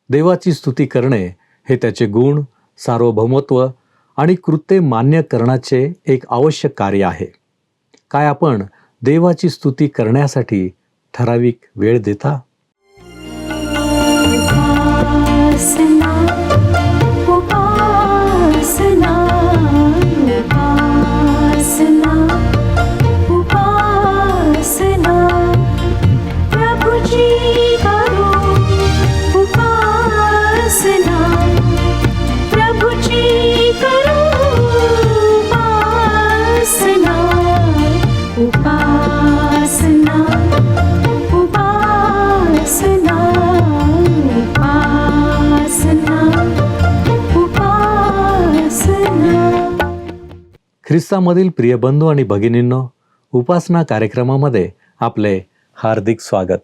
देवाची स्तुती करणे हे त्याचे गुण, सार्वभौमत्व आणि कृत्ये मान्य करण्याचे एक आवश्यक कार्य आहे. काय आपण देवाची स्तुती करण्यासाठी ठराविक वेळ देता? उपासना उपासना उपासना उपासना प्रभुची करो उपासना प्रभुची करो उपासना उपासना उपासना ख्रिस्तामधील प्रिय बंधू आणि भगिनींनो, उपासना कार्यक्रमामध्ये आपले हार्दिक स्वागत.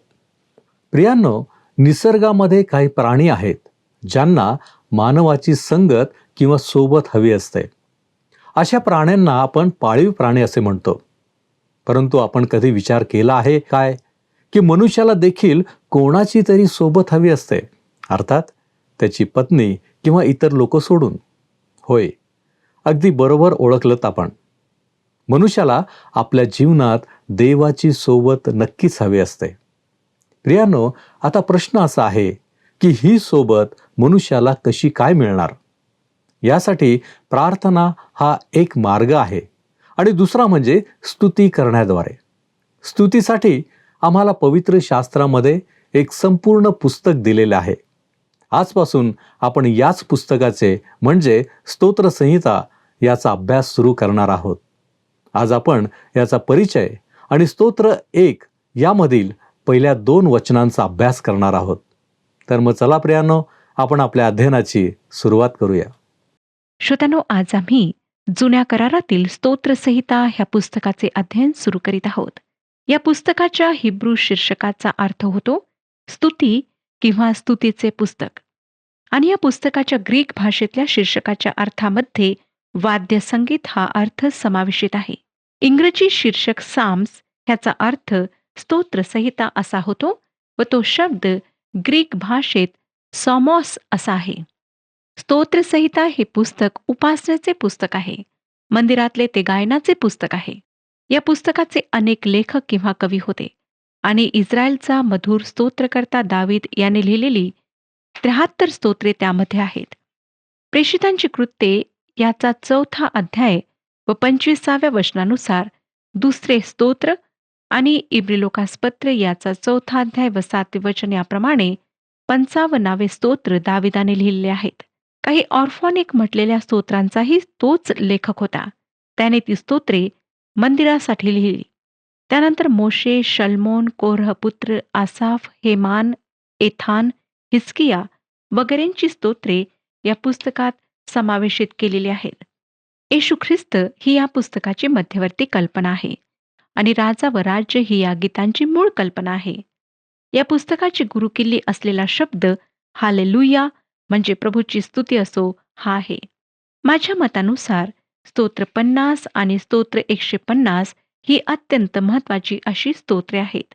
प्रियांनो, निसर्गामध्ये काही प्राणी आहेत ज्यांना मानवाची संगत किंवा सोबत हवी असते. अशा प्राण्यांना आपण पाळीव प्राणी असे म्हणतो. परंतु आपण कधी विचार केला आहे काय की मनुष्याला देखील कोणाची तरी सोबत हवी असते, अर्थात त्याची पत्नी किंवा इतर लोक सोडून. होय, अगदी बरोबर ओळखलत आपण. मनुष्याला आपल्या जीवनात देवाची सोबत नक्कीच हवी असते. प्रियांनो, आता प्रश्न असा आहे की ही सोबत मनुष्याला कशी काय मिळणार? यासाठी प्रार्थना हा एक मार्ग आहे आणि दुसरा म्हणजे स्तुती करण्याद्वारे. स्तुतीसाठी आम्हाला पवित्र शास्त्रामध्ये एक संपूर्ण पुस्तक दिलेले आहे. आजपासून आपण याच पुस्तकाचे म्हणजे स्तोत्रसंहिता याचा अभ्यास सुरू करणार आहोत. आज आपण याचा परिचय आणि स्तोत्र 1 यामधील पहिल्या 2 वचनांचा अभ्यास करणार आहोत. तर मग चला प्रियांनो, आपण आपल्या अध्ययनाची सुरुवात करूया. श्रोत्यांनो, आज आम्ही जुन्या करारातील स्तोत्रसंहिता ह्या पुस्तकाचे अध्ययन सुरू करीत आहोत. या पुस्तकाच्या हिब्रू शीर्षकाचा अर्थ होतो स्तुती किंवा स्तुतीचे पुस्तक, आणि या पुस्तकाच्या ग्रीक भाषेतल्या शीर्षकाच्या अर्थामध्ये वाद्यसंगीत हा अर्थ समावेशित आहे. इंग्रजी शीर्षक साम्स ह्याचा अर्थ स्तोत्रसंहिता असा होतो व तो शब्द ग्रीक भाषेत सॉमॉस असा आहे. स्तोत्रसंहिता हे पुस्तक उपासनेचे पुस्तक आहे. मंदिरातले ते गायनाचे पुस्तक आहे. या पुस्तकाचे अनेक लेखक किंवा कवी होते आणि इस्रायलचा मधुर स्तोत्रकर्ता दावीद याने लिहिलेली 73 स्तोत्रे त्यामध्ये आहेत. प्रेषितांची कृत्ये याचा 4था अध्याय व 25व्या वचनानुसार दुसरे स्तोत्र आणि इब्री लोकासपत्र याचा 4था अध्याय व 7वे वचन याप्रमाणे 55 स्तोत्र दाविदाने लिहिलेले आहेत. काही ऑर्फॉनिक म्हटलेल्या स्तोत्रांचाही तोच लेखक होता. त्याने ती स्तोत्रे मंदिरासाठी लिहिली. त्यानंतर मोशे, शल्मोन, कोरह पुत्र आसाफ, हेमान, एथान, हिस्किया वगैरेंची स्तोत्रे या पुस्तकात समावेशित केलेली आहेत. येशू ख्रिस्त ही या पुस्तकाची मध्यवर्ती कल्पना आहे आणि राजा व राज्य ही या गीतांची मूळ कल्पना आहे. या पुस्तकाची गुरुकिल्ली असलेला शब्द हालेलुया म्हणजे प्रभूची स्तुती असो हा आहे. माझ्या मतानुसार स्तोत्र 50 आणि स्तोत्र 150 ही अत्यंत महत्वाची अशी स्तोत्रे आहेत.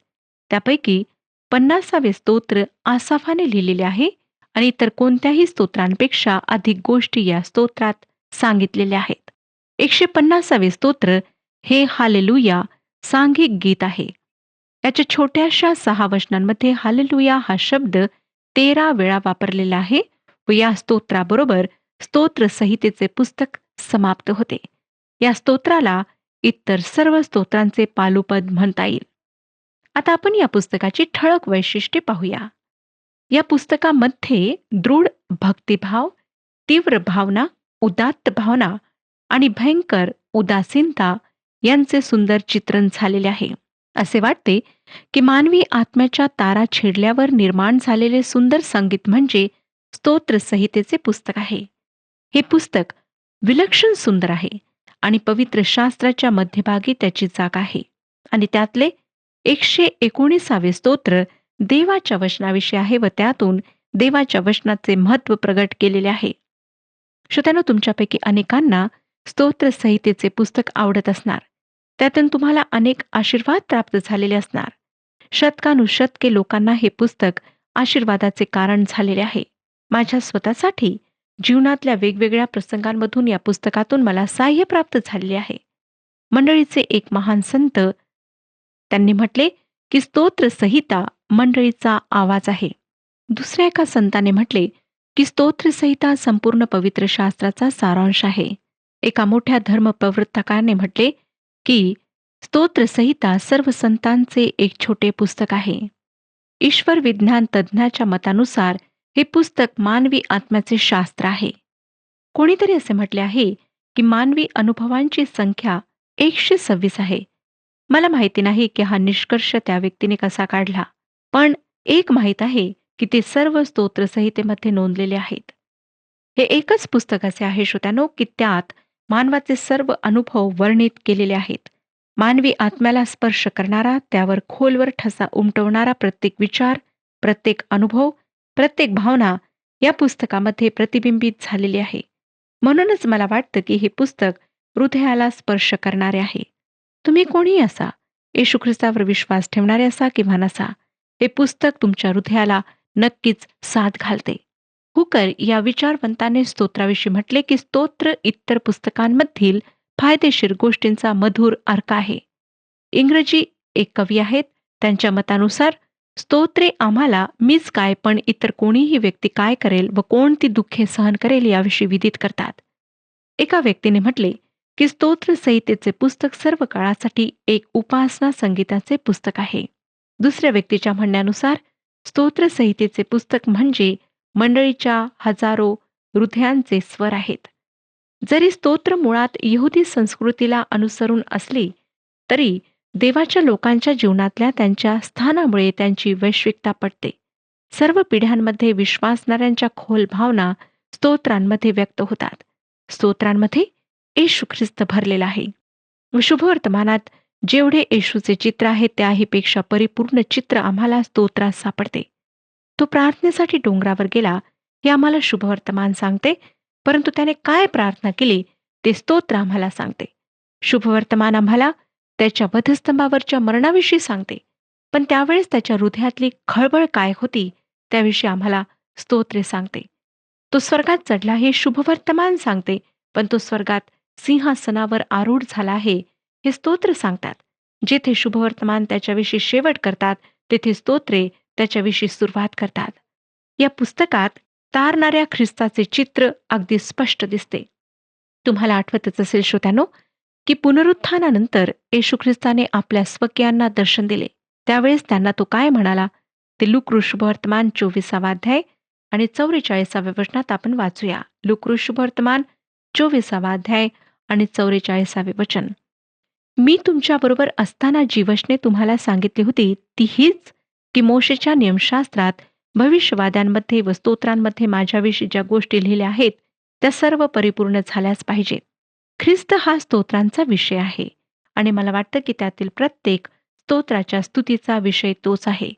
त्यापैकी 50वे स्तोत्र आसाफाने लिहिलेले आहे आणि इतर कोणत्याही स्तोत्रांपेक्षा अधिक गोष्टी या स्तोत्रात सांगितलेल्या आहेत. 150वे स्तोत्र हे हालेलुया सांघिक गीत आहे. याच्या छोट्याशा 6 वचनांमध्ये हालेलुया हा शब्द 13 वेळा वापरलेला आहे व या स्तोत्राबरोबर स्तोत्रसंहितेचे पुस्तक समाप्त होते. या स्तोत्राला इतर सर्व स्तोत्रांचे पालुपद म्हणता येईल. आता आपण या पुस्तकाची ठळक वैशिष्ट्ये पाहूया. या पुस्तकामध्ये दृढ भक्तिभाव, तीव्र भावना, उदात्त भावना आणि भयंकर उदासीनता यांचे सुंदर चित्रण झालेले आहे. असे वाटते की मानवी आत्म्याच्या तारा छेडल्यावर निर्माण झालेले सुंदर संगीत म्हणजे स्तोत्रसंहितेचे पुस्तक आहे. हे पुस्तक विलक्षण सुंदर आहे आणि पवित्र शास्त्राच्या मध्यभागी त्याची जागा आहे आणि त्यातले 119वे स्तोत्र देवाच्या वचनाविषयी आहे व त्यातून देवाच्या वचनाचे महत्त्व प्रगट केलेले आहे. श्रोत्यांनो, तुमच्यापैकी अनेकांना स्तोत्रसंहितेचे पुस्तक आवडत असणार. त्यातून तुम्हाला अनेक आशीर्वाद प्राप्त झालेले असणार. शतकानुशतके लोकांना हे पुस्तक आशीर्वादाचे कारण झालेले आहे. माझ्या स्वतःसाठी जीवनातल्या वेगवेगळ्या प्रसंगांमधून या पुस्तकातून मला साह्य प्राप्त झालेले आहे. मंडळीचे एक महान संत त्यांनी म्हटले की स्तोत्र संहिता मंडळीचा आवाज आहे. दुसऱ्या एका संताने म्हटले की स्तोत्र संहिता संपूर्ण पवित्र शास्त्राचा सारांश आहे. एका मोठ्या धर्म प्रवर्तकाने म्हटले की स्तोत्र संहिता सर्व संतांचे एक छोटे पुस्तक आहे. ईश्वर विज्ञान तज्ज्ञाच्या मतानुसार हे पुस्तक मानवी आत्म्याचे शास्त्र आहे. कोणीतरी असे म्हटले आहे की मानवी अनुभवांची संख्या 126 आहे. मला माहिती नाही की हा निष्कर्ष त्या व्यक्तीने कसा काढला, पण एक माहीत आहे की ते सर्व स्तोत्र संहितेमध्ये नोंदलेले आहेत. हे एकच पुस्तक असे आहे श्रोत्यानो की त्यात मानवाचे सर्व अनुभव वर्णित केलेले आहेत. मानवी आत्म्याला स्पर्श करणारा, त्यावर खोलवर ठसा उमटवणारा प्रत्येक विचार, प्रत्येक अनुभव, प्रत्येक भावना या पुस्तकामध्ये प्रतिबिंबित झालेली आहे. म्हणूनच मला वाटतं की हे पुस्तक हृदयाला स्पर्श करणारे आहे. तुम्ही कोणीही असा, येशू ख्रिस्तावर विश्वास ठेवणारे असा किंवा नसा, हे पुस्तक तुमच्या हृदयाला नक्कीच साथ घालते. हुकर या विचारवंताने स्तोत्राविषयी म्हटले की स्तोत्र इतर पुस्तकांमधील फायदेशीर गोष्टींचा मधुर अर्क आहे. इंग्रजी एक कवी आहेत, त्यांच्या मतानुसार स्तोत्रे आम्हाला मीच काय पण इतर कोणीही व्यक्ती काय करेल व कोणती दुःखे सहन करेल याविषयी विदित करतात. एका व्यक्तीने म्हटले की स्तोत्र संहितेचे पुस्तक सर्व काळासाठी एक उपासना संगीताचे पुस्तक आहे. दुसऱ्या व्यक्तीच्या म्हणण्यानुसार स्तोत्र संहितेचे पुस्तक म्हणजे मंडळीच्या हजारो हृदयांचे स्वर आहेत. जरी स्तोत्र मुळात यहुदी संस्कृतीला अनुसरून असली तरी देवाच्या लोकांच्या जीवनातल्या त्यांच्या स्थानामुळे त्यांची वैश्विकता पटते. सर्व पिढ्यांमध्ये विश्वासणाऱ्यांच्या खोल भावना स्तोत्रांमध्ये व्यक्त होतात. स्तोत्रांमध्ये येशू ख्रिस्त भरलेला आहे. शुभवर्तमानात जेवढे येशूचे चित्र आहे त्याहीपेक्षा परिपूर्ण चित्र आम्हाला स्तोत्रात सापडते. तो प्रार्थनेसाठी डोंगरावर गेला हे आम्हाला शुभवर्तमान सांगते, परंतु त्याने काय प्रार्थना केली ते स्तोत्र आम्हाला सांगते. शुभवर्तमान आम्हाला त्याच्या वधस्तंभावरच्या मरणाविषयी सांगते, पण त्यावेळेस त्याच्या हृदयातली खळबळ काय होती त्याविषयी आम्हाला स्तोत्रे सांगते. तो स्वर्गात चढला हे शुभवर्तमान सांगते, पण तो स्वर्गात सिंहासनावर आरूढ झाला आहे हे स्तोत्र सांगतात. जेथे शुभवर्तमान त्याच्याविषयी शेवट करतात तेथे स्तोत्रे त्याच्याविषयी सुरुवात करतात. या पुस्तकात तारणाऱ्या ख्रिस्ताचे चित्र अगदी स्पष्ट दिसते. तुम्हाला आठवतच असेल श्रोत्यानो की पुनरुत्थानानंतर येशू ख्रिस्ताने आपल्या स्वकीयांना दर्शन दिले. त्यावेळेस त्यांना तो काय म्हणाला ते लूक शुभवर्तमान 24 अध्याय आणि 44 वचनात आपण वाचूया. लूक शुभवर्तमान 24 अध्याय आणि 44 वचन. मी तुमच्याबरोबर असताना जी वचने तुम्हाला सांगितली होती ती हीच की मोशेच्या नियमशास्त्रात, भविष्यवाद्यांमध्ये व स्तोत्रांमध्ये माझ्याविषयी ज्या गोष्टी लिहिल्या आहेत त्या सर्व परिपूर्ण झाल्याच पाहिजेत. ख्रिस्त हा स्तोत्रांचा विषय आहे आणि मला वाटतं की त्यातील प्रत्येक स्तोत्राच्या स्तुतीचा विषय तोच आहे.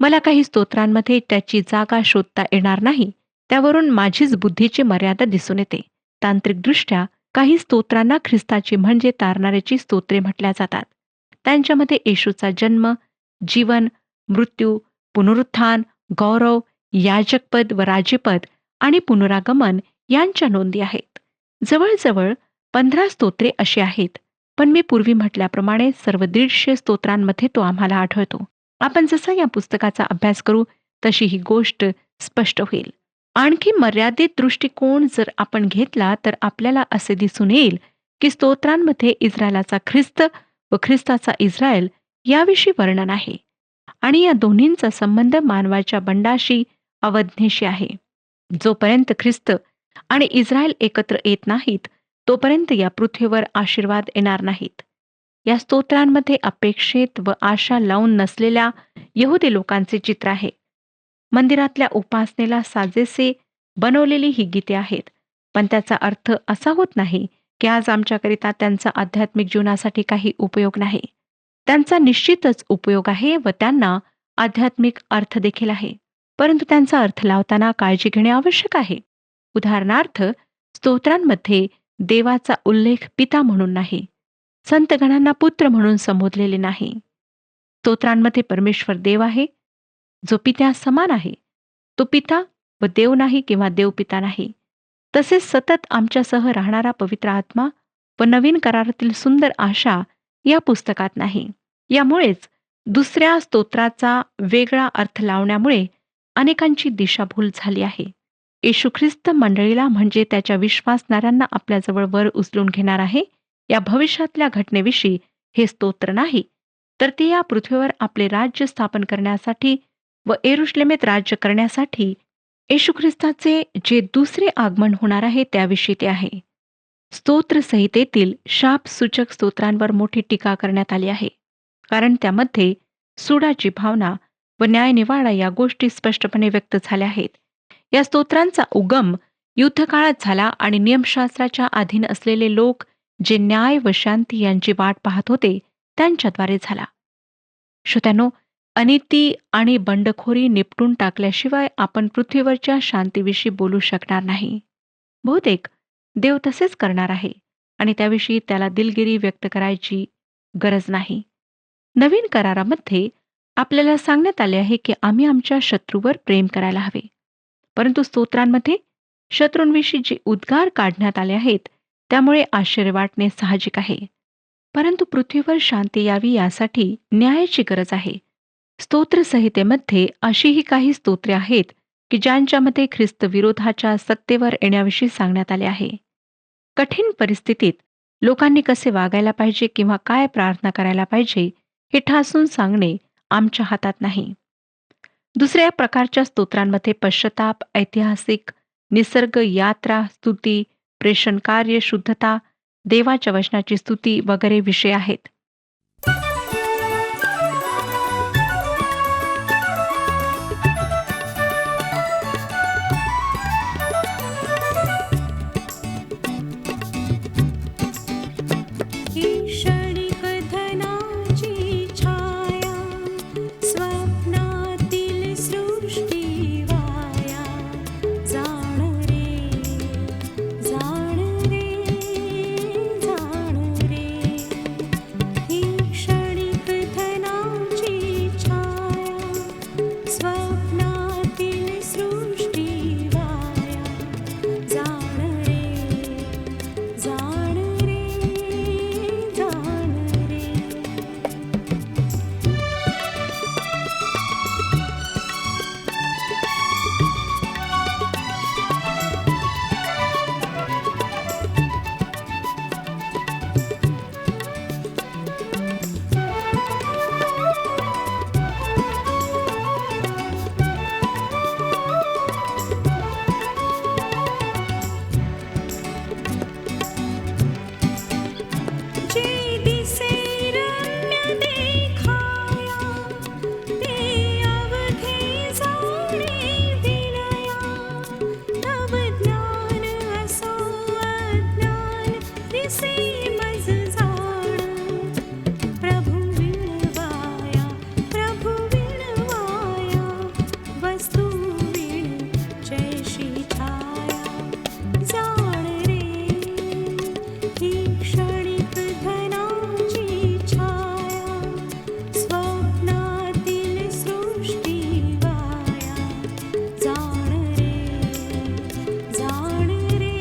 मला काही स्तोत्रांमध्ये त्याची जागा शोधता येणार नाही, त्यावरून माझीच बुद्धीची मर्यादा दिसून येते. तांत्रिकदृष्ट्या काही स्तोत्रांना ख्रिस्ताची म्हणजे तारणाऱ्याची स्तोत्रे म्हटल्या जातात. त्यांच्यामध्ये येशूचा जन्म, जीवन, मृत्यू, पुनरुत्थान, गौरव, याजकपद व राज्यपद आणि पुनरागमन यांच्या नोंदी आहेत. जवळजवळ 15 स्तोत्रे अशी आहेत, पण मी पूर्वी म्हटल्याप्रमाणे सर्व 150 स्तोत्रांमध्ये तो आम्हाला आढळतो. आपण जसा या पुस्तकाचा अभ्यास करू तशी ही गोष्ट स्पष्ट होईल. आणखी मर्यादित दृष्टिकोन जर आपण घेतला तर आपल्याला असे दिसून येईल की स्तोत्रांमध्ये इस्रायलाचा ख्रिस्त व ख्रिस्ताचा इस्रायल याविषयी वर्णन आहे आणि या दोन्हींचा संबंध मानवाच्या बंडाशी, अवज्ञेशी आहे. जोपर्यंत ख्रिस्त आणि इस्रायल एकत्र येत नाहीत तोपर्यंत या पृथ्वीवर आशीर्वाद येणार नाहीत. या स्तोत्रांमध्ये अपेक्षित व आशा लावून नसलेल्या यहुदी लोकांचे चित्र आहे. मंदिरातल्या उपासनेला साजेसे बनवलेली ही गीते आहेत, पण त्याचा अर्थ असा होत नाही की आज आमच्याकरिता त्यांचा आध्यात्मिक जीवनासाठी काही उपयोग नाही. त्यांचा निश्चितच उपयोग आहे व त्यांना आध्यात्मिक अर्थ देखील आहे, परंतु त्यांचा अर्थ लावताना काळजी घेणे आवश्यक आहे. उदाहरणार्थ, स्तोत्रांमध्ये देवाचा उल्लेख पिता म्हणून नाही, संतगणांना पुत्र म्हणून संबोधलेले नाही. स्तोत्रांमध्ये परमेश्वर देव आहे, जो पित्या समान आहे. तो पिता व देव नाही किंवा देवपिता नाही. तसेच सतत आमच्यासह राहणारा पवित्र आत्मा व नवीन करारातील सुंदर आशा या पुस्तकात नाही. यामुळेच दुसऱ्या स्तोत्राचा वेगळा अर्थ लावण्यामुळे अनेकांची दिशाभूल झाली आहे. येशू ख्रिस्त मंडळीला म्हणजे त्याच्या विश्वासणाऱ्यांना आपल्याजवळ वर उचलून घेणार आहे या भविष्यातल्या घटनेविषयी हे स्तोत्र नाही, तर ते या पृथ्वीवर आपले राज्य स्थापन करण्यासाठी व येरुशलेमेत राज्य करण्यासाठी येशू ख्रिस्ताचे जे दुसरे आगमन होणार आहे त्याविषयी ते आहे. स्तोत्र संहितेतील शापसूचक स्तोत्रांवर मोठी टीका करण्यात आली आहे, कारण त्यामध्ये सुडाची भावना व न्यायनिवाडा या गोष्टी स्पष्टपणे व्यक्त झाल्या आहेत. या स्तोत्रांचा उगम युद्धकाळात झाला आणि नियमशास्त्राच्या अधीन असलेले लोक जे न्याय व शांती यांची वाट पाहत होते त्यांच्याद्वारे झाला. श्रोत्यानो, अनिती आणि बंडखोरी निपटून टाकल्याशिवाय आपण पृथ्वीवरच्या शांतीविषयी बोलू शकणार नाही. बहुतेक देव तसेच करणार आहे आणि त्याविषयी त्याला दिलगिरी व्यक्त करायची गरज नाही. नवीन करारामध्ये आपल्याला सांगण्यात आले आहे की आम्ही आमच्या शत्रूवर प्रेम करायला हवे, परंतु स्तोत्रांमध्ये शत्रूंविषयी जे उद्गार काढण्यात आले आहेत त्यामुळे आश्चर्य वाटणे साहजिक आहे. परंतु पृथ्वीवर शांती यावी यासाठी न्यायाची गरज आहे. स्तोत्र संहितेमध्ये अशीही काही स्तोत्रे आहेत की ज्यांच्यामध्ये ख्रिस्त विरोधाच्या सत्तेवर येण्याविषयी सांगण्यात आले आहे. कठीण परिस्थितीत लोकांनी कसे वागायला पाहिजे किंवा काय प्रार्थना करायला पाहिजे हे ठासून सांगणे आमच्या हातात नाही. दुसऱ्या प्रकारच्या स्तोत्रांमध्ये पश्चाताप, ऐतिहासिक, निसर्ग, यात्रा, स्तुती, प्रेषण कार्य, शुद्धता, देवाच्या वचनाची स्तुती वगैरे विषय आहेत. क्षणिक धनाची छाया, स्वप्नातील सृष्टी वाया, जाण रे, जाण रे, जाण रे. ही क्षणिक धनाची छाया, स्वप्नातील सृष्टी वाया, जाण रे, जाण रे, जाण रे. जे दिसे रम्य देखाया, ते अवघे जाणे विनया. तव ज्ञान असो अज्ञान, दिसे मज जाण. प्रभु विणवाया, प्रभु विणवाया, वस्तू विण जैशी छाया, जाण रे. ही क्षणिक धनाची छाया, स्वप्नातील सृष्टी वाया, जाण रे, जाण रे,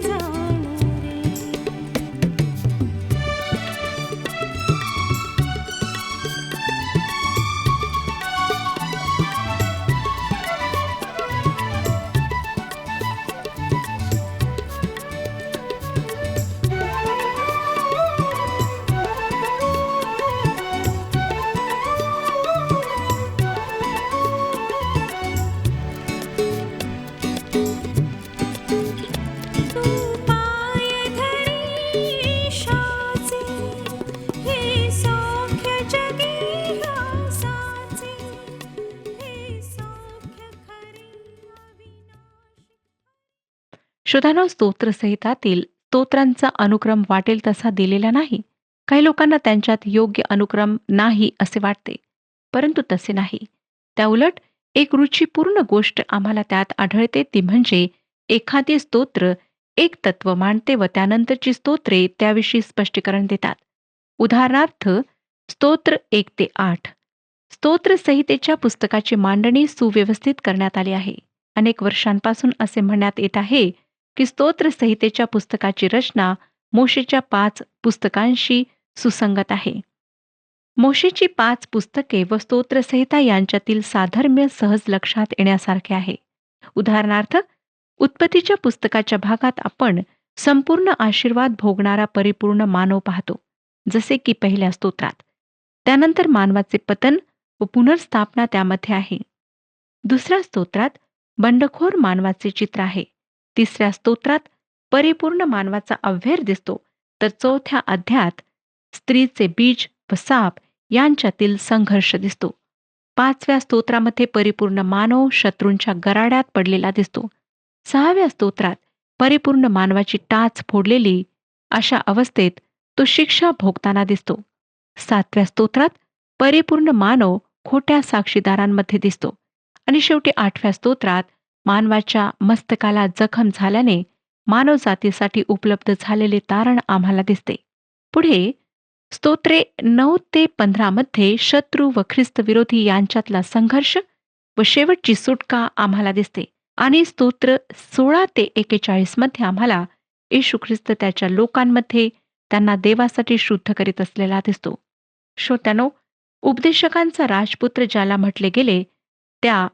जाण रे. तू पाय धरी ईशाचे, हे सौख्य जगी ह्यासाचे, हे सौख्य खरे अविनाशी. श्रोतांनो, स्तोत्रसहितातील स्तोत्रांचा अनुक्रम वाटेल तसा दिलेला नाही. काही लोकांना त्यांच्यात योग्य अनुक्रम नाही असे वाटते, परंतु तसे नाही. त्याउलट एक रुचीपूर्ण गोष्ट आम्हाला त्यात आढळते, ती म्हणजे एखादे स्तोत्र एक तत्व मांडते व त्यानंतरची स्तोत्रे त्याविषयी स्पष्टीकरण देतात. उदाहरणार्थ, स्तोत्र 1 ते 8, स्तोत्रसंहितेच्या पुस्तकाची मांडणी सुव्यवस्थित करण्यात आली आहे. अनेक वर्षांपासून असे म्हणण्यात येत आहे की स्तोत्रसंहितेच्या पुस्तकाची रचना मोशेच्या 5 पुस्तकांशी सुसंगत आहे. मोशेची 5 पुस्तके व स्तोत्रसंहिता यांच्यातील साधर्म्य सहज लक्षात येण्यासारखे आहे. उदाहरणार्थ, उत्पत्तीच्या पुस्तकाच्या भागात आपण संपूर्ण आशीर्वाद भोगणारा परिपूर्ण मानव पाहतो, जसे की पहिल्या स्तोत्रात. त्यानंतर मानवाचे पतन व पुनर्स्थापना त्यामध्ये आहे. दुसऱ्या स्तोत्रात बंडखोर मानवाचे चित्र आहे. तिसऱ्या स्तोत्रात परिपूर्ण मानवाचा अव्हेर दिसतो, तर चौथ्या अध्यायात स्त्रीचे बीज व साप यांच्यातील संघर्ष दिसतो. 5व्या स्तोत्रामध्ये परिपूर्ण मानव शत्रूंच्या गराड्यात पडलेला दिसतो. 6व्या स्तोत्रात परिपूर्ण मानवाची टाच फोडलेली अशा अवस्थेत तो शिक्षा भोगताना दिसतो. 7व्या स्तोत्रात परिपूर्ण मानव खोट्या साक्षीदारांमध्ये दिसतो. आणि शेवटी 8व्या स्तोत्रात मानवाच्या मस्तकाला जखम झाल्याने मानवजातीसाठी उपलब्ध झालेले तारण आम्हाला दिसते. पुढे स्तोत्रे 9 ते 15 मध्ये शत्रू व ख्रिस्त विरोधी यांच्यातला संघर्ष व शेवटची सुटका आम्हाला दिसते. आणि स्तोत्र 16 ते 41 मध्ये आम्हाला येशू ख्रिस्त त्याच्या लोकांमध्ये त्यांना देवासाठी शुद्ध करीत असलेला दिसतो. श्रोत्यानो, उपदेशकांचा राजपुत्र ज्याला म्हटले गेले, त्या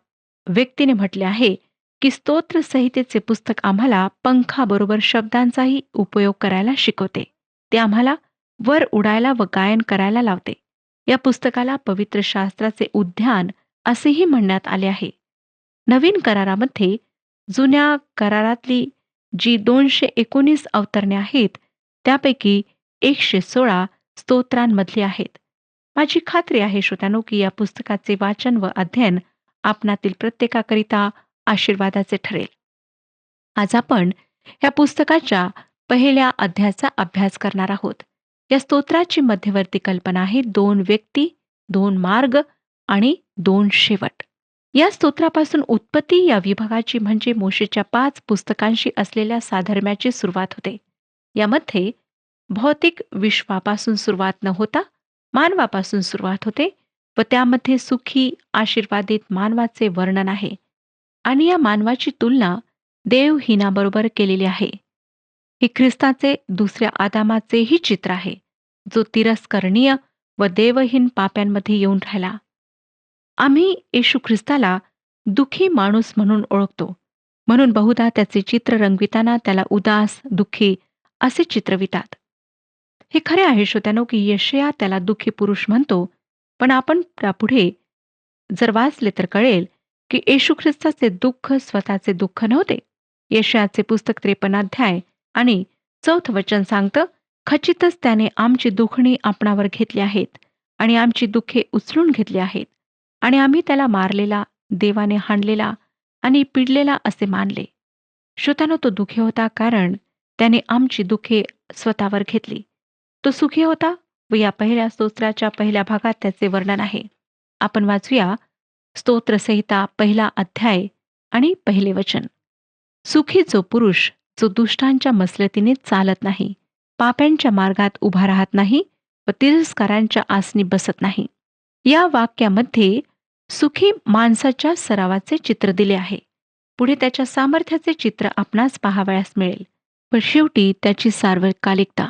व्यक्तीने म्हटले आहे की स्तोत्र संहितेचे पुस्तक आम्हाला पंखाबरोबर शब्दांचाही उपयोग करायला शिकवते. ते आम्हाला वर उडायला व गायन करायला लावते. या पुस्तकाला पवित्र शास्त्राचे उद्यान असेही म्हणण्यात आले आहे. नवीन करारामध्ये जुन्या करारातली जी 219 अवतरणे आहेत, त्यापैकी 116 स्तोत्रांमधली आहेत. माझी खात्री आहे श्रोत्यानो की या पुस्तकाचे वाचन व अध्ययन आपणातील प्रत्येकाकरिता आशीर्वादाचे ठरेल. आज आपण या पुस्तकाच्या पहिल्या अध्यायाचा अभ्यास करणार आहोत. या स्तोत्राची मध्यवर्ती कल्पना आहे 2 व्यक्ती, 2 मार्ग आणि 2 शेवट. या स्तोत्रापासून उत्पत्ती या विभागाची म्हणजे मोशेच्या 5 पुस्तकांशी असलेल्या साधर्म्याची सुरुवात होते. यामध्ये भौतिक विश्वापासून सुरुवात न होता मानवापासून सुरुवात होते व त्यामध्ये सुखी आशीर्वादित मानवाचे वर्णन आहे. आणि या मानवाची तुलना देवहीनाबरोबर केलेली आहे. हे ख्रिस्ताचे दुसऱ्या आदामाचेही चित्र आहे, जो तिरस्करणीय व देवहीन पाप्यांमध्ये येऊन राहिला. आम्ही येशू ख्रिस्ताला दुःखी माणूस म्हणून ओळखतो, म्हणून बहुधा त्याचे चित्र रंगविताना त्याला उदास, दुःखी असे चित्रवितात. हे खरे आहे श्रोत्यानो की यशया त्याला दुःखी पुरुष म्हणतो, पण आपण त्यापुढे जर वाचले तर कळेल की येशू ख्रिस्ताचे दुःख स्वतःचे दुःख नव्हते. यशयाचे पुस्तक 53 अध्याय आणि 4 वचन सांगतं, खचितच त्याने आमची दुखणी आपणावर घेतली आहेत आणि आमची दुःखे उचलून घेतली आहेत आणि आम्ही त्याला मारलेला, देवाने हाणलेला आणि पिडलेला असे मानले. श्रोत्यानो, तो दुःखी होता कारण त्याने आमची दुःखे स्वतःवर घेतली. तो सुखी होता व या पहिल्या स्तोत्राच्या पहिल्या भागात त्याचे वर्णन आहे. आपण वाचूया स्तोत्रसंहिता 1 अध्याय आणि 1 वचन. सुखी जो पुरुष जो दुष्टांच्या मसलतीने चालत नाही, पाप्यांच्या मार्गात उभा राहत नाही व तिरस्कारांच्या आसनी बसत नाही. या वाक्यामध्ये सुखी माणसाच्या सरावाचे चित्र दिले आहे. पुढे त्याच्या सामर्थ्याचे चित्र आपणास पाहावयास मिळेल व शेवटी त्याची सार्वकालिकता.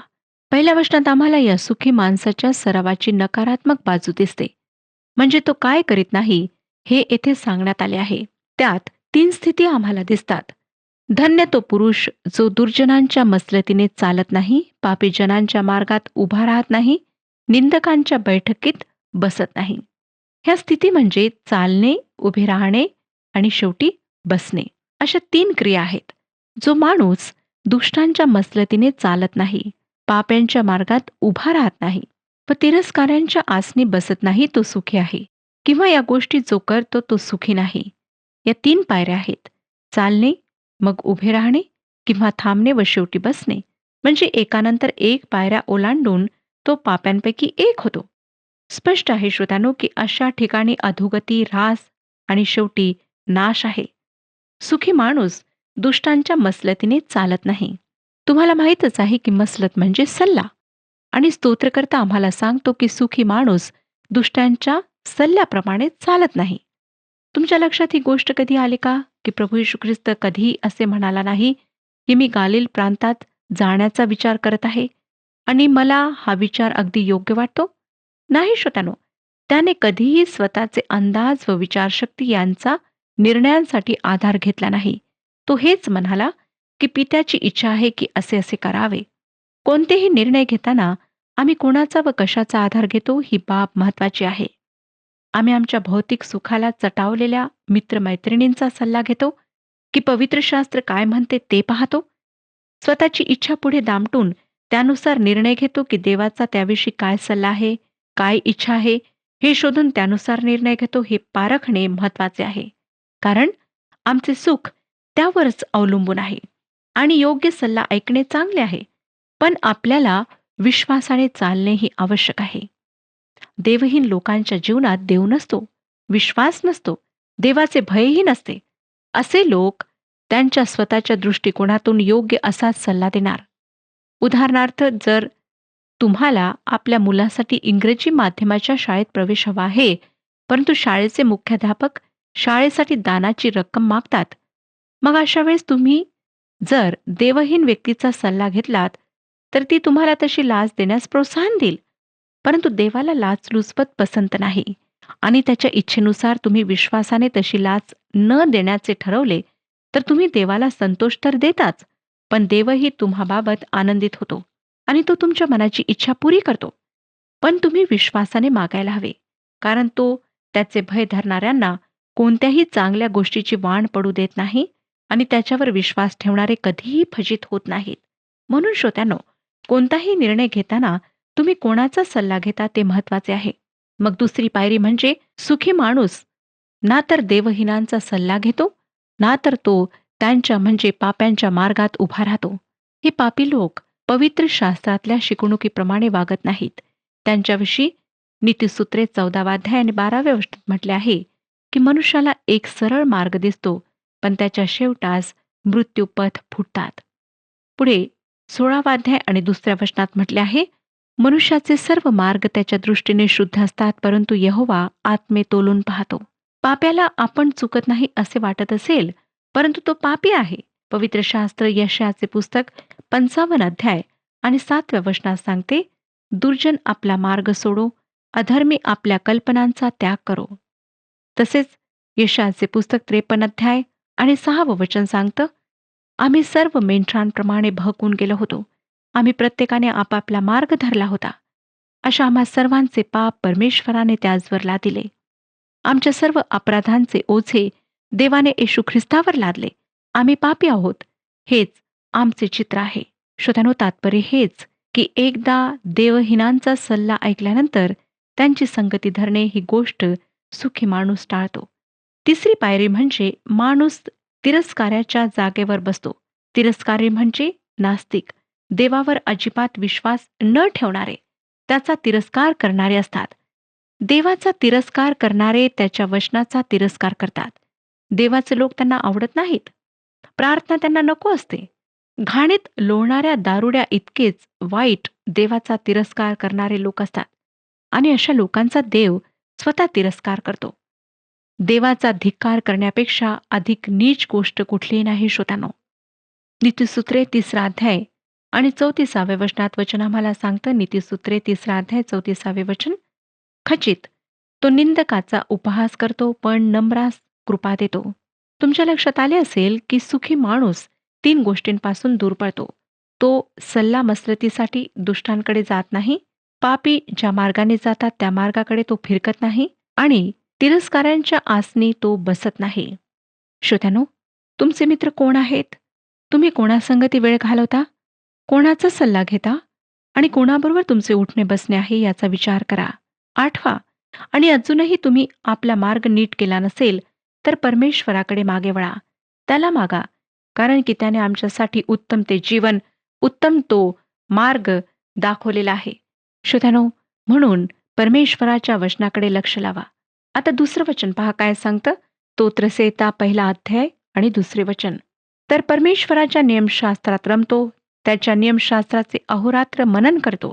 पहिल्या वचनात आम्हाला या सुखी माणसाच्या सरावाची नकारात्मक बाजू दिसते, म्हणजे तो काय करीत नाही हे येथे सांगण्यात आले आहे. त्यात 3 स्थिती आम्हाला दिसतात. धन्य तो पुरुष जो दुर्जनांच्या मसलतीने चालत नाही, पापी जनांच्या मार्गात उभा राहत नाही, निंदकांच्या बैठकीत बसत नाही. ह्या स्थिती म्हणजे चालणे, उभे राहणे आणि शेवटी बसणे, अशा 3 क्रिया आहेत. जो माणूस दुष्टांच्या मसलतीने चालत नाही, पाप्यांच्या मार्गात उभा राहत नाही व तिरस्कारांच्या आसनी बसत नाही, तो सुखी आहे. किंवा या गोष्टी जो करतो तो सुखी नाही. या 3 पायऱ्या आहेत: चालणे, मग उभे राहणे किंवा थांबणे व शेवटी बसणे. म्हणजे एकानंतर एक पायऱ्या ओलांडून तो पाप्यांपैकी एक होतो. स्पष्ट आहे श्रोत्यानो की अशा ठिकाणी अधोगती, ऱ्हास आणि शेवटी नाश आहे. सुखी माणूस दुष्टांच्या मसलतीने चालत नाही. तुम्हाला माहीतच आहे की मसलत म्हणजे सल्ला, आणि स्तोत्रकर्ता आम्हाला सांगतो की सुखी माणूस दुष्टांच्या सल्ल्याप्रमाणे चालत नाही. तुमच्या लक्षात ही गोष्ट कधी आली का, की प्रभू येशू ख्रिस्त कधीही असे म्हणाला नाही, की मी गालील प्रांतात जाण्याचा विचार करत आहे आणि मला हा विचार अगदी योग्य वाटतो? नाही श्रोत्यानो, त्याने कधीही स्वतःचे अंदाज व विचारशक्ती यांचा निर्णयांसाठी आधार घेतला नाही. तो हेच म्हणाला, की पित्याची इच्छा आहे की असे असे करावे. कोणतेही निर्णय घेताना आम्ही कोणाचा व कशाचा आधार घेतो ही बाब महत्वाची आहे. आम्ही आमच्या भौतिक सुखाला चटावलेल्या मित्रमैत्रिणींचा सल्ला घेतो, की पवित्र शास्त्र काय म्हणते ते पाहतो. स्वतःची इच्छा पुढे दामटून त्यानुसार निर्णय घेतो, की देवाचा त्याविषयी काय सल्ला आहे, काय इच्छा आहे, हे शोधून त्यानुसार निर्णय घेतो. हे पारखणे महत्वाचे आहे. कारण आमचे सुख त्यावरच अवलंबून आहे आणि योग्य सल्ला ऐकणे चांगले आहे. पण आपल्याला विश्वासाने चालणेही आवश्यक आहे. देवहीन लोकांच्या जीवनात देव नसतो, विश्वास नसतो, देवाचे भयही नसते. असे लोक त्यांच्या स्वतःच्या दृष्टिकोनातून योग्य असाच सल्ला देणार. उदाहरणार्थ, जर तुम्हाला आपल्या मुलासाठी इंग्रजी माध्यमाच्या शाळेत प्रवेश हवा आहे, परंतु शाळेचे मुख्याध्यापक शाळेसाठी दानाची रक्कम मागतात, मग अशा वेळेस तुम्ही जर देवहीन व्यक्तीचा सल्ला घेतलात, तर ती तुम्हाला तशी लाच देण्यास प्रोत्साहन देईल. परंतु देवाला लाचलुचपत पसंत नाही आणि त्याच्या इच्छेनुसार तुम्ही विश्वासाने तशी लाच न देण्याचे ठरवले, तर तुम्ही देवाला संतोष तर देताच, पण देवही तुम्हाबाबत आनंदित होतो आणि तो तुमच्या मनाची इच्छा पुरी करतो. पण तुम्ही विश्वासाने मागायला हवे, कारण तो त्याचे भय धरणाऱ्यांना कोणत्याही चांगल्या गोष्टीची वाण पडू देत नाही आणि त्याच्यावर विश्वास ठेवणारे कधीही फजित होत नाहीत. म्हणून श्रोत्यानो, कोणताही निर्णय घेताना तुम्ही कोणाचा सल्ला घेता ते महत्वाचे आहे. मग दुसरी पायरी म्हणजे सुखी माणूस ना तर देवहीनांचा सल्ला घेतो, ना तर तो त्यांच्या म्हणजे पाप्यांच्या मार्गात उभा राहतो. हे पापी लोक पवित्र शास्त्रातल्या शिकवणुकीप्रमाणे वागत नाहीत. त्यांच्याविषयी नीतिसूत्रे 14 अध्याय आणि 12 वचनात म्हटले आहे, की मनुष्याला एक सरळ मार्ग दिसतो, पण त्याच्या शेवटास मृत्यूपथ फुटतात. पुढे 16 अध्याय आणि 2 वचनात म्हटले आहे, मनुष्याचे सर्व मार्ग त्याच्या दृष्टीने शुद्ध असतात, परंतु यहोवा आत्मे तोलून पाहतो. पाप्याला आपण चुकत नाही असे वाटत असेल, परंतु तो पापी आहे. पवित्र शास्त्र यशायाचे पुस्तक 55 अध्याय आणि 7व्या वचनात सांगते, दुर्जन आपला मार्ग सोडो, अधर्मी आपल्या कल्पनांचा त्याग करो. तसेच यशायाचे पुस्तक 53 अध्याय आणि 6वं वचन सांगतं, आम्ही सर्व मेंढरांप्रमाणे भहकून गेलो होतो. आम्ही प्रत्येकाने आपापला मार्ग धरला होता. अशा आम्हा सर्वांचे पाप परमेश्वराने त्याचवर लादिले. आमच्या सर्व अपराधांचे ओझे देवाने येशू ख्रिस्तावर लादले. आम्ही पापी आहोत, हेच आमचे चित्र आहे. श्रोत्यानो, तात्पर्य हेच, की एकदा देवहीनांचा सल्ला ऐकल्यानंतर त्यांची संगती धरणे ही गोष्ट सुखी माणूस टाळतो. तिसरी पायरी म्हणजे माणूस तिरस्काराच्या जागेवर बसतो. तिरस्कारी म्हणजे नास्तिक, देवावर अजिबात विश्वास न ठेवणारे, त्याचा तिरस्कार करणारे असतात. देवाचा तिरस्कार करणारे त्याच्या वचनाचा तिरस्कार करतात. देवाचे लोक त्यांना आवडत नाहीत. प्रार्थना त्यांना नको असते. घाणीत लोळणाऱ्या दारुड्या इतकेच वाईट देवाचा तिरस्कार करणारे लोक असतात आणि अशा लोकांचा देव स्वतः तिरस्कार करतो. देवाचा धिक्कार करण्यापेक्षा अधिक नीच गोष्ट कुठलीही नाही श्रोत्यानो. नीतिसूत्रे 3 अध्याय आणि 34व्या वचनात वचन आम्हाला सांगतं, नीतिसूत्रे 3 अध्याय 34 वचन, खचित तो निंदकाचा उपहास करतो, पण नम्रास कृपा देतो. तुमच्या लक्षात आले असेल, की सुखी माणूस 3 गोष्टींपासून दूर पळतो. तो सल्ला मसलतीसाठी दुष्टांकडे जात नाही, पापी ज्या मार्गाने जातात त्या मार्गाकडे तो फिरकत नाही आणि तिरस्कारांच्या आसनी तो बसत नाही. श्रोत्यानो, तुमचे मित्र कोण आहेत? तुम्ही कोणासंगती वेळ घालवता? कोणाचा सल्ला घेता? आणि कोणाबरोबर तुमचे उठणे बसणे आहे याचा विचार करा. आठवा, आणि अजूनही तुम्ही आपला मार्ग नीट केला नसेल, तर परमेश्वराकडे मागे वळा. त्याला मागा, कारण की त्याने आमच्यासाठी उत्तम ते जीवन, उत्तम तो मार्ग दाखवलेला आहे. श्रोत्यानो, म्हणून परमेश्वराच्या वचनाकडे लक्ष लावा. आता दुसरं वचन पहा काय सांगतं. स्तोत्रसंहिता 1 अध्याय आणि 2 वचन. तर परमेश्वराच्या नियमशास्त्रात रमतो, त्याच्या नियमशास्त्राचे अहोरात्र मनन करतो.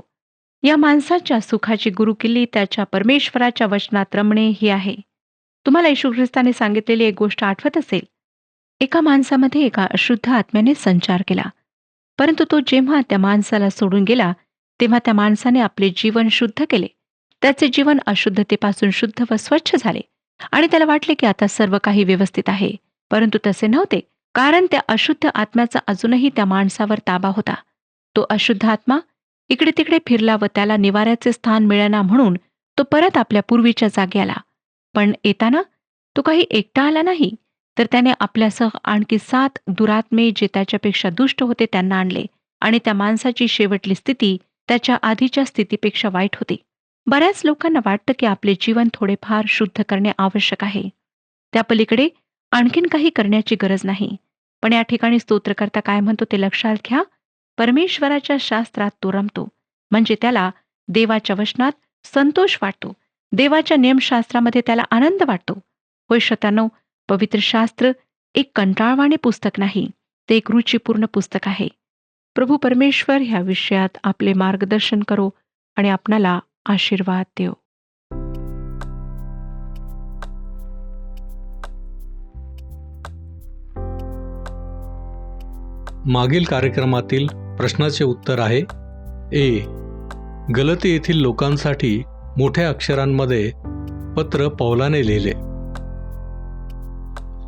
या माणसाच्या सुखाची गुरुकिल्ली त्याच्या परमेश्वराच्या वचनात रमणे ही आहे. तुम्हाला येशू ख्रिस्ताने सांगितलेली एक गोष्ट आठवत असेल. एका माणसामध्ये एका अशुद्ध आत्म्याने संचार केला. परंतु तो जेव्हा त्या माणसाला सोडून गेला, तेव्हा त्या माणसाने आपले जीवन शुद्ध केले. त्याचे जीवन अशुद्धतेपासून शुद्ध व स्वच्छ झाले आणि त्याला वाटले की आता सर्व काही व्यवस्थित आहे. परंतु तसे नव्हते, कारण त्या अशुद्ध आत्म्याचा अजूनही त्या माणसावर ताबा होता. तो अशुद्ध आत्मा इकडे तिकडे फिरला व त्याला निवाऱ्याचे स्थान मिळेना म्हणून तो परत आपल्या पूर्वीच्या जागी आला. पण येताना तो काही एकटा आला नाही, तर त्याने आपल्यासह आणखी 7 दुरात्मे जे त्याच्यापेक्षा दुष्ट होते त्यांना आणले आणि त्या माणसाची शेवटली स्थिती त्याच्या आधीच्या स्थितीपेक्षा वाईट होती. बऱ्याच लोकांना वाटतं की आपले जीवन थोडेफार शुद्ध करणे आवश्यक आहे. त्या पलीकडे आणखीन काही करण्याची गरज नाही. पण या ठिकाणी स्तोत्रकर्ता काय म्हणतो ते लक्षात घ्या. परमेश्वराच्या शास्त्रात तो रमतो, म्हणजे त्याला देवाच्या वचनात संतोष वाटतो. देवाच्या नियमशास्त्रामध्ये त्याला आनंद वाटतो. होय श्रोत्यांनो, पवित्र शास्त्र एक कंटाळवाणे पुस्तक नाही, ते एक रुचीपूर्ण पुस्तक आहे. प्रभू परमेश्वर ह्या विषयात आपले मार्गदर्शन करो आणि आपणाला आशीर्वाद देव. मागील कार्यक्रमातील प्रश्नाचे उत्तर आहे ए. गलती येथील लोकांसाठी मोठ्या अक्षरांमध्ये पत्र पौलाने लिहिले.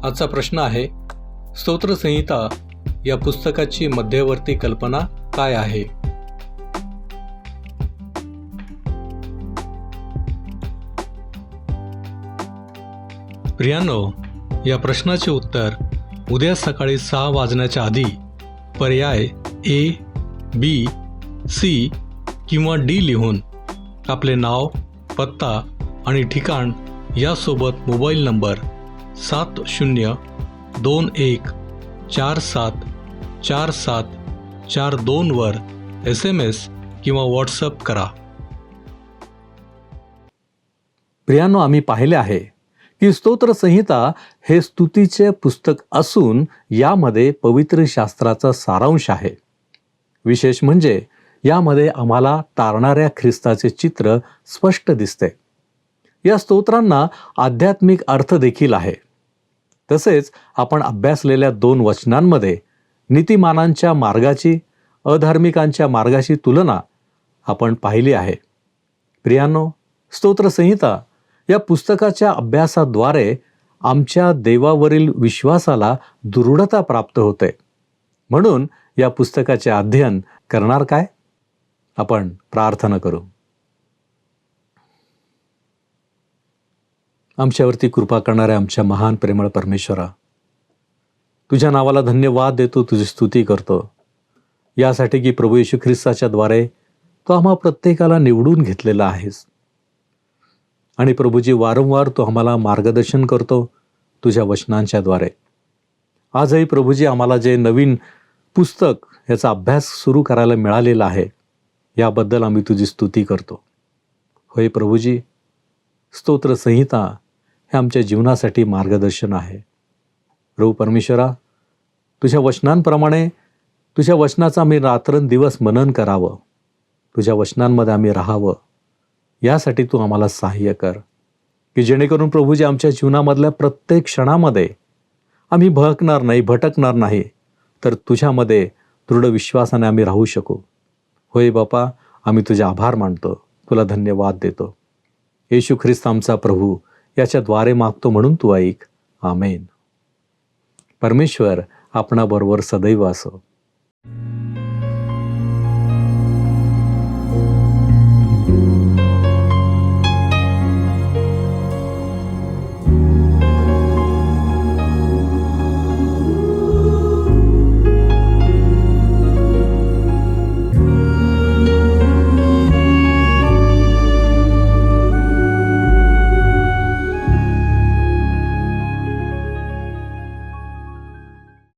आजचा प्रश्न आहे, स्तोत्रसंहिता या पुस्तकाची मध्यवर्ती कल्पना काय आहे? प्रियांनो, या प्रश्नाचे उत्तर उद्या सकाळी 6 वाजण्याच्या आधी पर्याय ए, बी, सी किंवा डी लिहून आपले नाव, पत्ता आणि ठिकाण यासोबत मोबाईल नंबर 7021474742 वर SMS किंवा व्हॉट्सअप करा. प्रियांनो, आम्ही पाहिले आहे की स्तोत्रसंहिता हे स्तुतीचे पुस्तक असून यामध्ये पवित्र शास्त्राचा सारांश आहे. विशेष म्हणजे यामध्ये आम्हाला तारणाऱ्या ख्रिस्ताचे चित्र स्पष्ट दिसते. या स्तोत्रांना आध्यात्मिक अर्थ देखील आहे. तसेच आपण अभ्यासलेल्या 2 वचनांमध्ये नीतिमानांच्या मार्गाची अधार्मिकांच्या मार्गाची तुलना आपण पाहिली आहे. प्रियांनो, स्तोत्रसंहिता या पुस्तकाच्या अभ्यासाद्वारे आमच्या देवावरील विश्वासाला दृढता प्राप्त होते. म्हणून या पुस्तकाचे अध्ययन करणार काय? आपण प्रार्थना करू. आमच्यावरती कृपा करणाऱ्या आमच्या महान प्रेमळ परमेश्वरा, तुझ्या नावाला धन्यवाद देतो, तुझी स्तुती करतो यासाठी की प्रभू येशू ख्रिस्ताच्या द्वारे तू आम्हा प्रत्येकाला निवडून घेतलेला आहेस. आणि प्रभूजी, वारंवार तू आम्हाला मार्गदर्शन करतो तुझ्या वचनांच्या द्वारे. आजही प्रभूजी, आम्हाला जे नवीन पुस्तक याचा अभ्यास सुरू करायला मिळालेला आहे याबद्दल आम्ही तुझी स्तुती करतो. होय प्रभूजी, स्तोत्रसंहिता हे आमच्या जीवनासाठी मार्गदर्शन आहे. प्रभू परमेश्वरा, तुझ्या वचनांप्रमाणे तुझ्या वचनाचं आम्ही रात्रंदिवस मनन करावं, तुझ्या वचनांमध्ये आम्ही राहावं यासाठी तू आम्हाला सहाय्य कर, की जेणेकरून प्रभूजी आमच्या जीवनामधल्या प्रत्येक क्षणामध्ये आम्ही भटकणार नाही, तर तुझ्यामध्ये दृढ विश्वासाने आम्ही राहू शकू. होय बापा, आम्ही तुझे आभार मानतो, तुला धन्यवाद देतो. येशू ख्रिस्त आमचा प्रभू याच्याद्वारे मागतो म्हणून तू ऐक. आमेन. परमेश्वर आपणाबरोबर सदैव असो.